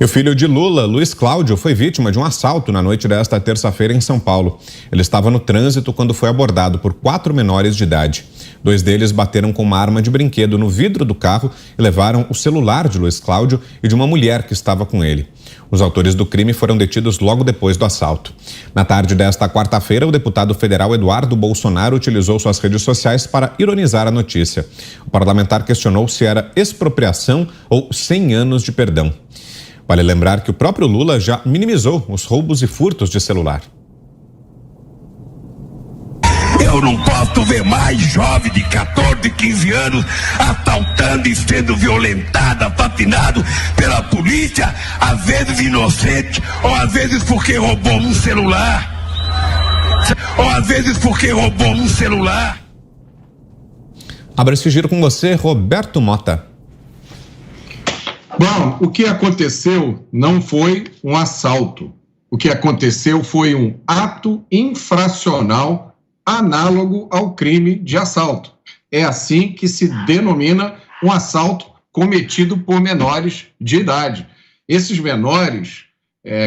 E o filho de Lula, Luiz Cláudio, foi vítima de um assalto na noite desta terça-feira em São Paulo. Ele estava no trânsito quando foi abordado por 4 menores de idade. 2 deles bateram com uma arma de brinquedo no vidro do carro e levaram o celular de Luiz Cláudio e de uma mulher que estava com ele. Os autores do crime foram detidos logo depois do assalto. Na tarde desta quarta-feira, o deputado federal Eduardo Bolsonaro utilizou suas redes sociais para ironizar a notícia. O parlamentar questionou se era expropriação ou 100 anos de perdão. Vale lembrar que o próprio Lula já minimizou os roubos e furtos de celular. Eu não posso ver mais jovem de 14, 15 anos assaltando e sendo violentado, assassinado pela polícia, às vezes inocente, ou às vezes porque roubou um celular. Abra esse giro com você, Roberto Mota. Bom, o que aconteceu não foi um assalto. O que aconteceu foi um ato infracional análogo ao crime de assalto. É assim que se denomina um assalto cometido por menores de idade. Esses menores,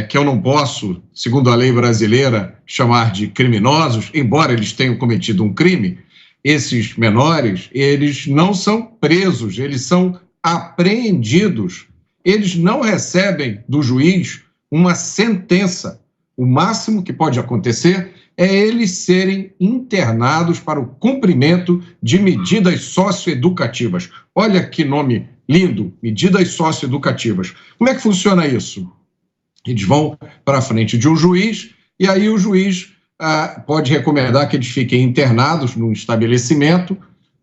que eu não posso, segundo a lei brasileira, chamar de criminosos, embora eles tenham cometido um crime, esses menores, eles não são presos, eles são apreendidos. Eles não recebem do juiz uma sentença. O máximo que pode acontecer é eles serem internados para o cumprimento de medidas socioeducativas. Olha que nome lindo, medidas socioeducativas. Como é que funciona isso? Eles vão para a frente de um juiz e aí o juiz pode recomendar que eles fiquem internados num estabelecimento,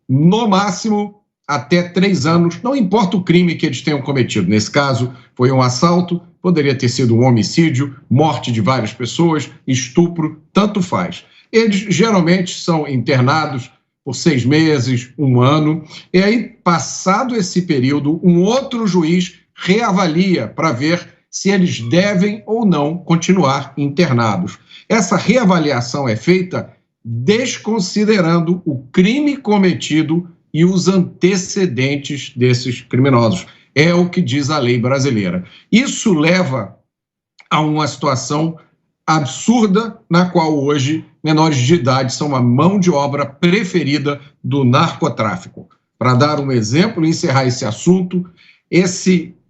no máximo até 3 anos, não importa o crime que eles tenham cometido. Nesse caso, foi um assalto, poderia ter sido um homicídio, morte de várias pessoas, estupro, tanto faz. Eles geralmente são internados por 6 meses, 1 ano, e aí, passado esse período, um outro juiz reavalia para ver se eles devem ou não continuar internados. Essa reavaliação é feita desconsiderando o crime cometido e os antecedentes desses criminosos. É o que diz a lei brasileira. Isso leva a uma situação absurda na qual hoje menores de idade são a mão de obra preferida do narcotráfico. Para dar um exemplo e encerrar esse assunto,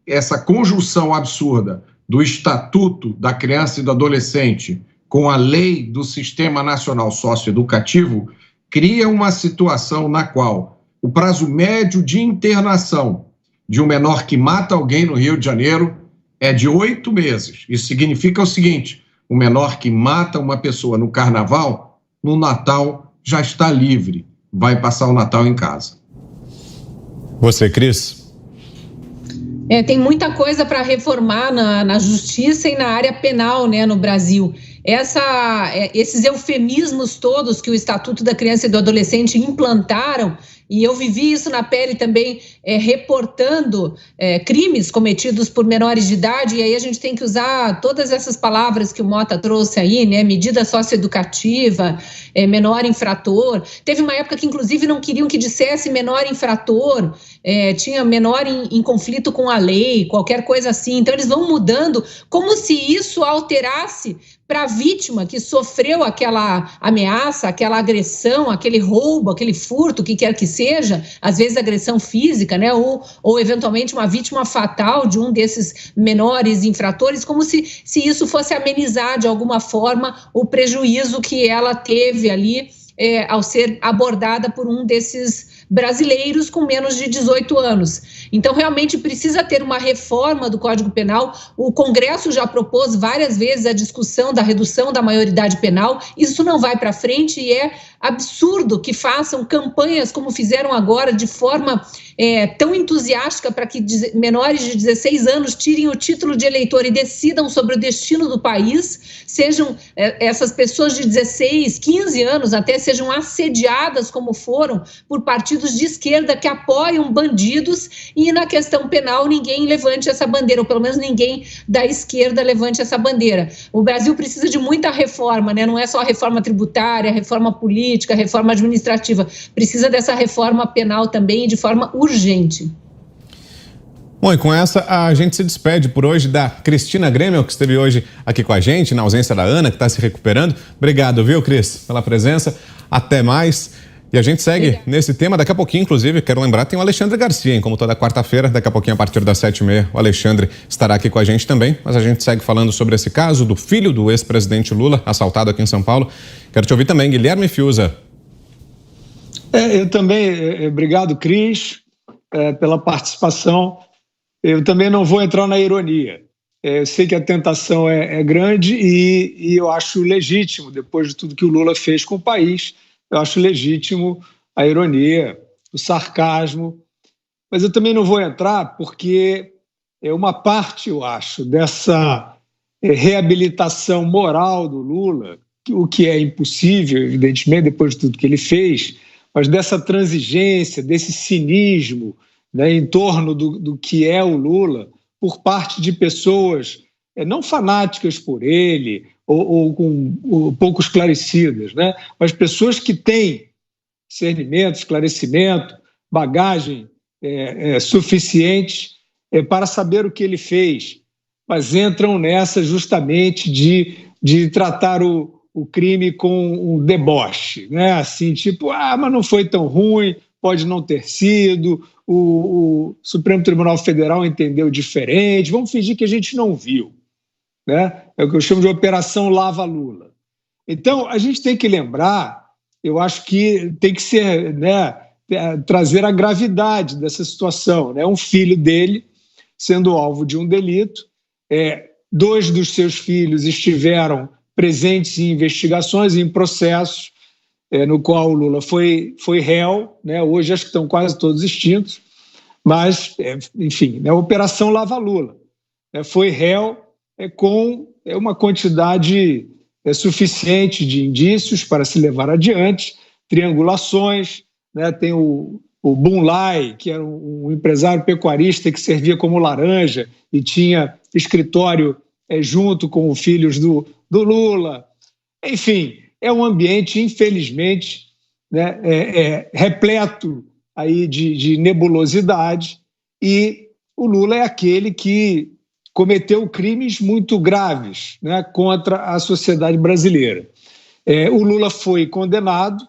essa conjunção absurda do Estatuto da Criança e do Adolescente com a lei do Sistema Nacional Socioeducativo cria uma situação na qual o prazo médio de internação de um menor que mata alguém no Rio de Janeiro é de 8 meses. Isso significa o seguinte: o menor que mata uma pessoa no Carnaval, no Natal, já está livre, vai passar o Natal em casa. Você, Cris? Tem muita coisa para reformar na justiça e na área penal, né, no Brasil. Esses eufemismos todos que o Estatuto da Criança e do Adolescente implantaram, e eu vivi isso na pele também, reportando crimes cometidos por menores de idade, e aí a gente tem que usar todas essas palavras que o Mota trouxe aí, né? Medida socioeducativa, menor infrator. Teve uma época que, inclusive, não queriam que dissesse menor infrator, tinha menor em conflito com a lei, qualquer coisa assim. Então, eles vão mudando, como se isso alterasse para a vítima que sofreu aquela ameaça, aquela agressão, aquele roubo, aquele furto, o que quer que seja, às vezes agressão física, né, ou eventualmente uma vítima fatal de um desses menores infratores, como se isso fosse amenizar de alguma forma o prejuízo que ela teve ali ao ser abordada por um desses brasileiros com menos de 18 anos. Então, realmente precisa ter uma reforma do Código Penal. O Congresso já propôs várias vezes a discussão da redução da maioridade penal. Isso não vai para frente e é absurdo que façam campanhas como fizeram agora, de forma tão entusiástica, para que menores de 16 anos tirem o título de eleitor e decidam sobre o destino do país, sejam essas pessoas de 16, 15 anos até, sejam assediadas como foram por partidos de esquerda que apoiam bandidos, e na questão penal ninguém levante essa bandeira, ou pelo menos ninguém da esquerda levante essa bandeira. O Brasil precisa de muita reforma, né? Não é só a reforma tributária, a reforma política, a reforma administrativa, precisa dessa reforma penal também, de forma urgente. Bom, e com essa a gente se despede por hoje da Cristina Grêmio, que esteve hoje aqui com a gente, na ausência da Ana, que está se recuperando. Obrigado, viu, Cris, pela presença. Até mais. E a gente segue nesse tema. Daqui a pouquinho, inclusive, quero lembrar, tem o Alexandre Garcia, hein? Como toda quarta-feira, daqui a pouquinho, a partir das 7h30, o Alexandre estará aqui com a gente também. Mas a gente segue falando sobre esse caso do filho do ex-presidente Lula, assaltado aqui em São Paulo. Quero te ouvir também, Guilherme Fiuza. Eu também, obrigado, Cris, pela participação. Eu também não vou entrar na ironia. Eu sei que a tentação é grande e eu acho legítimo, depois de tudo que o Lula fez com o país, eu acho legítimo a ironia, o sarcasmo. Mas eu também não vou entrar porque é uma parte, eu acho, dessa reabilitação moral do Lula, o que é impossível, evidentemente, depois de tudo que ele fez, mas dessa transigência, desse cinismo, né, em torno do que é o Lula, por parte de pessoas não fanáticas por ele ou pouco esclarecidas, né, mas pessoas que têm discernimento, esclarecimento, bagagem suficiente para saber o que ele fez, mas entram nessa justamente de tratar o crime com um deboche, né? Assim, tipo, mas não foi tão ruim, pode não ter sido, o Supremo Tribunal Federal entendeu diferente, vamos fingir que a gente não viu, né? É o que eu chamo de Operação Lava Lula. Então, a gente tem que lembrar, eu acho que tem que ser, né, trazer a gravidade dessa situação, né? Um filho dele sendo alvo de um delito, 2 dos seus filhos estiveram presentes em investigações e em processos no qual o Lula foi réu, né? Hoje acho que estão quase todos extintos, mas, enfim, a Operação Lava Lula foi réu com uma quantidade suficiente de indícios para se levar adiante, triangulações, né? Tem o Bun Lai, que era um empresário pecuarista que servia como laranja e tinha escritório junto com os filhos do Lula. Enfim, é um ambiente, infelizmente, né, repleto aí de nebulosidade, e o Lula é aquele que cometeu crimes muito graves, né, contra a sociedade brasileira. O Lula foi condenado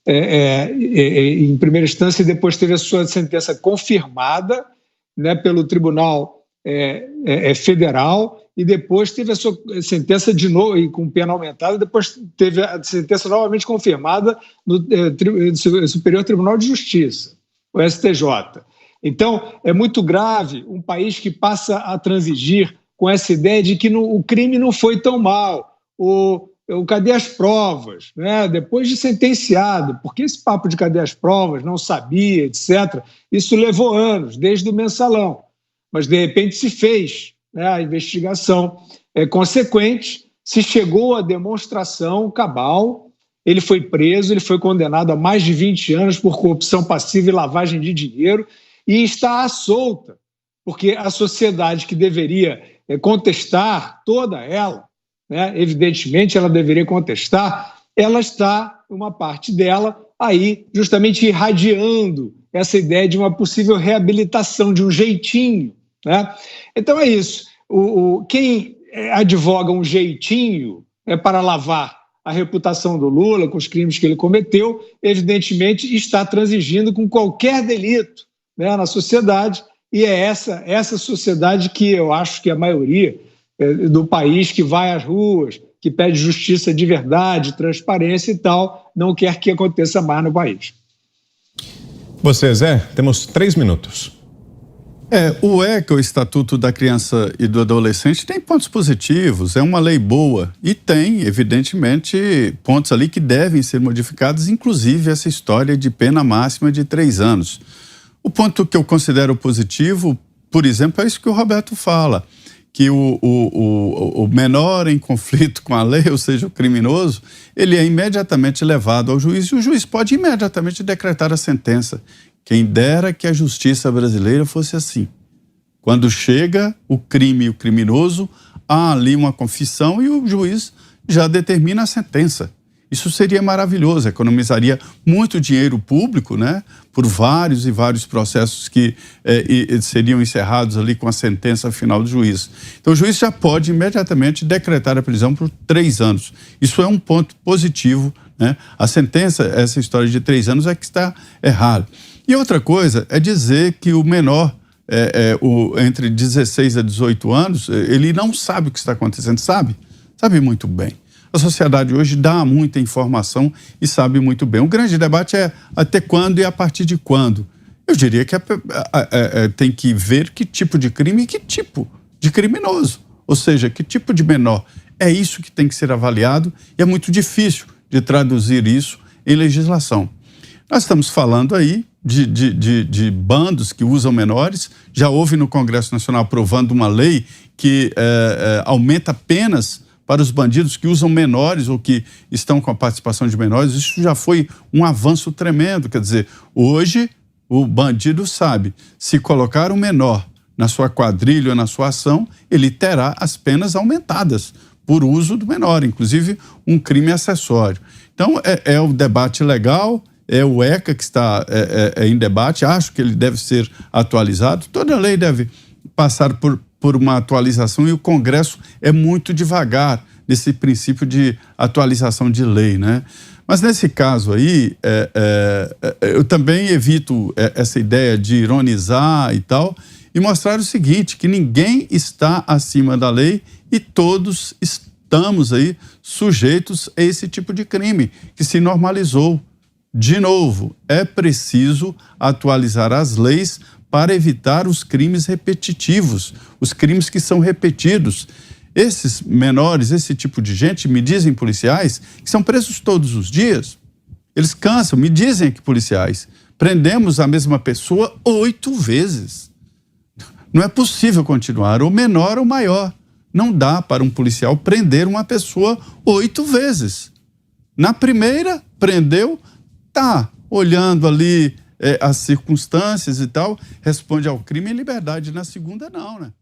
em primeira instância e depois teve a sua sentença confirmada, né, pelo Tribunal Federal, e depois teve a sua sentença de novo, e com pena aumentada, depois teve a sentença novamente confirmada no Superior Tribunal de Justiça, o STJ. Então, é muito grave um país que passa a transigir com essa ideia de que o crime não foi tão mal, cadê as provas, né? Depois de sentenciado, porque esse papo de cadê as provas, não sabia, etc., isso levou anos, desde o mensalão, mas de repente se fez, né, a investigação consequente, se chegou à demonstração cabal, ele foi preso, ele foi condenado a mais de 20 anos por corrupção passiva e lavagem de dinheiro e está à solta, porque a sociedade que deveria contestar toda ela, né, evidentemente ela deveria contestar, ela está, uma parte dela, aí justamente irradiando essa ideia de uma possível reabilitação, de um jeitinho, né? Então é isso. Quem advoga um jeitinho para lavar a reputação do Lula com os crimes que ele cometeu, evidentemente está transigindo com qualquer delito, né, na sociedade, e é essa sociedade que eu acho que a maioria do país que vai às ruas, que pede justiça de verdade, transparência e tal, não quer que aconteça mais no país. Você, Zé, temos 3 minutos. O ECA, o Estatuto da Criança e do Adolescente, tem pontos positivos, é uma lei boa e tem, evidentemente, pontos ali que devem ser modificados, inclusive essa história de pena máxima de 3 anos. O ponto que eu considero positivo, por exemplo, é isso que o Roberto fala, que o menor em conflito com a lei, ou seja, o criminoso, ele é imediatamente levado ao juiz e o juiz pode imediatamente decretar a sentença. Quem dera que a justiça brasileira fosse assim. Quando chega o crime e o criminoso, há ali uma confissão e o juiz já determina a sentença. Isso seria maravilhoso, economizaria muito dinheiro público, né? Por vários e vários processos que seriam encerrados ali com a sentença final do juiz. Então o juiz já pode imediatamente decretar a prisão por 3 anos. Isso é um ponto positivo, né? A sentença, essa história de 3 anos é que está errada. E outra coisa é dizer que o menor, entre 16 a 18 anos, ele não sabe o que está acontecendo, sabe muito bem. A sociedade hoje dá muita informação e sabe muito bem. O grande debate é até quando e a partir de quando. Eu diria que tem que ver que tipo de crime e que tipo de criminoso. Ou seja, que tipo de menor. É isso que tem que ser avaliado e é muito difícil de traduzir isso em legislação. Nós estamos falando aí de bandos que usam menores. Já houve no Congresso Nacional aprovando uma lei que aumenta penas para os bandidos que usam menores ou que estão com a participação de menores. Isso já foi um avanço tremendo. Quer dizer, hoje o bandido sabe, se colocar um menor na sua quadrilha ou na sua ação, ele terá as penas aumentadas por uso do menor, inclusive um crime acessório. Então, é o debate legal, é o ECA que está em debate, acho que ele deve ser atualizado. Toda lei deve passar por uma atualização e o Congresso é muito devagar nesse princípio de atualização de lei, né? Mas nesse caso aí, eu também evito essa ideia de ironizar e tal, e mostrar o seguinte, que ninguém está acima da lei e todos estamos aí sujeitos a esse tipo de crime que se normalizou. De novo, é preciso atualizar as leis para evitar os crimes repetitivos, os crimes que são repetidos. Esses menores, esse tipo de gente, me dizem policiais, que são presos todos os dias. Eles cansam, me dizem aqui policiais, prendemos a mesma pessoa 8 vezes. Não é possível continuar, ou menor ou maior. Não dá para um policial prender uma pessoa 8 vezes. Na primeira, prendeu, tá olhando ali as circunstâncias e tal, responde ao crime em liberdade. Na segunda, não, né?